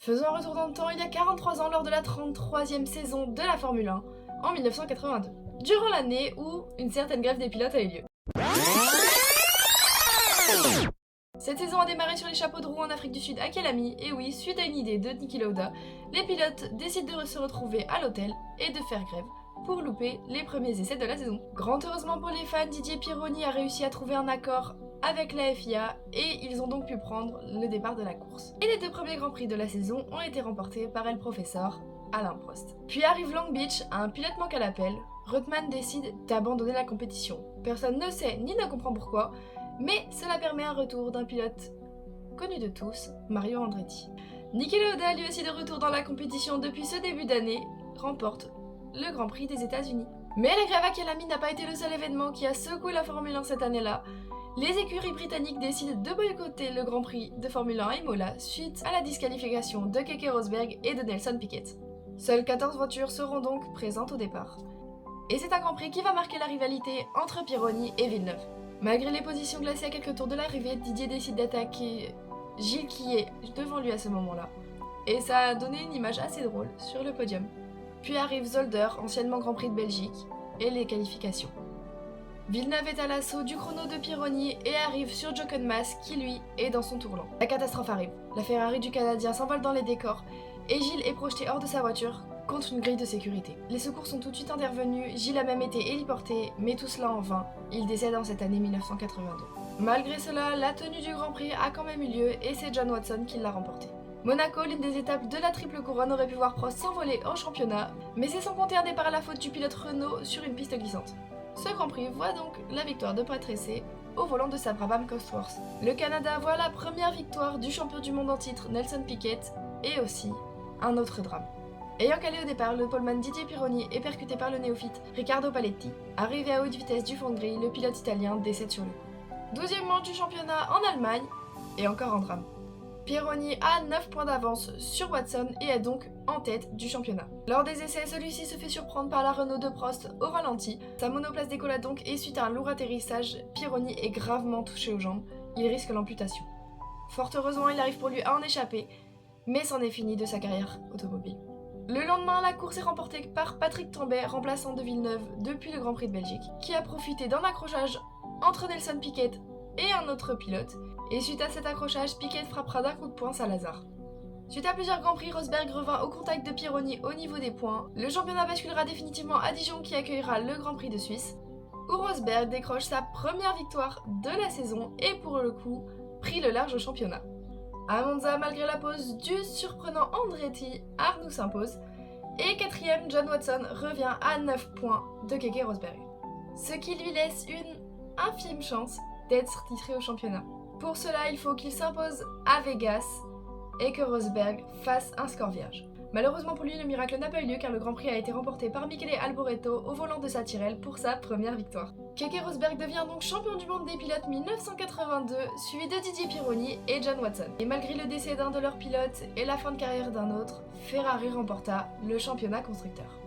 Faisons un retour dans le temps il y a 43 ans lors de la 33e saison de la Formule 1, en 1982, durant l'année où une certaine grève des pilotes a eu lieu. Cette saison a démarré sur les chapeaux de roue en Afrique du Sud à Kialami, et oui, suite à une idée de Niki Lauda, les pilotes décident de se retrouver à l'hôtel et de faire grève pour louper les premiers essais de la saison. Grand heureusement pour les fans, Didier Pironi a réussi à trouver un accord avec la FIA et ils ont donc pu prendre le départ de la course. Et les deux premiers grands prix de la saison ont été remportés par El Professeur, Alain Prost. Puis arrive Long Beach, un pilote manque à l'appel. Reutemann décide d'abandonner la compétition. Personne ne sait ni ne comprend pourquoi, mais cela permet un retour d'un pilote connu de tous, Mario Andretti. Niki Lauda, lui aussi de retour dans la compétition depuis ce début d'année, remporte le Grand Prix des États-Unis. Mais la grève à Kialami n'a pas été le seul événement qui a secoué la Formule 1 cette année-là. Les écuries britanniques décident de boycotter le Grand Prix de Formule 1 à Imola suite à la disqualification de Keke Rosberg et de Nelson Piquet. Seules 14 voitures seront donc présentes au départ. Et c'est un Grand Prix qui va marquer la rivalité entre Pironi et Villeneuve. Malgré les positions glacées à quelques tours de l'arrivée, Didier décide d'attaquer Gilles qui est devant lui à ce moment-là. Et ça a donné une image assez drôle sur le podium. Puis arrive Zolder, anciennement Grand Prix de Belgique, et les qualifications. Villeneuve est à l'assaut du chrono de Pironi et arrive sur Jochen Mass qui lui est dans son tourlant. La catastrophe arrive. La Ferrari du Canadien s'envole dans les décors et Gilles est projeté hors de sa voiture contre une grille de sécurité. Les secours sont tout de suite intervenus, Gilles a même été héliporté, mais tout cela en vain. Il décède en cette année 1982. Malgré cela, la tenue du Grand Prix a quand même eu lieu et c'est John Watson qui l'a remporté. Monaco, l'une des étapes de la triple couronne, aurait pu voir Prost s'envoler en championnat, mais c'est sans compter un départ à la faute du pilote Renault sur une piste glissante. Ce Grand Prix voit donc la victoire de Patrese au volant de sa Brabham Cosworth. Le Canada voit la première victoire du champion du monde en titre Nelson Piquet et aussi un autre drame. Ayant calé au départ, le poleman Didier Pironi est percuté par le néophyte Riccardo Paletti. Arrivé à haute vitesse du fond de grille, le pilote italien décède sur le coup. 12e manche du championnat en Allemagne et encore un drame. Pironi a 9 points d'avance sur Watson et est donc en tête du championnat. Lors des essais, celui-ci se fait surprendre par la Renault de Prost au ralenti. Sa monoplace décolle donc et suite à un lourd atterrissage, Pironi est gravement touché aux jambes. Il risque l'amputation. Fort heureusement, il arrive pour lui à en échapper, mais c'en est fini de sa carrière automobile. Le lendemain, la course est remportée par Patrick Tambay, remplaçant de Villeneuve depuis le Grand Prix de Belgique, qui a profité d'un accrochage entre Nelson Piquet et un autre pilote, et suite à cet accrochage, Piquet frappera d'un coup de poing Salazar. Suite à plusieurs Grands Prix, Rosberg revint au contact de Pironi au niveau des points. Le championnat basculera définitivement à Dijon qui accueillera le Grand Prix de Suisse, où Rosberg décroche sa première victoire de la saison et pour le coup, prit le large au championnat. À Monza, malgré la pause du surprenant Andretti, Arnoux s'impose, et 4e, John Watson revient à 9 points de Keke Rosberg, ce qui lui laisse une infime chance d'être titré au championnat. Pour cela, il faut qu'il s'impose à Vegas et que Rosberg fasse un score vierge. Malheureusement pour lui, le miracle n'a pas eu lieu car le Grand Prix a été remporté par Michele Alboreto au volant de sa Tyrrell pour sa première victoire. Keke Rosberg devient donc champion du monde des pilotes 1982, suivi de Didier Pironi et John Watson. Et malgré le décès d'un de leurs pilotes et la fin de carrière d'un autre, Ferrari remporta le championnat constructeur.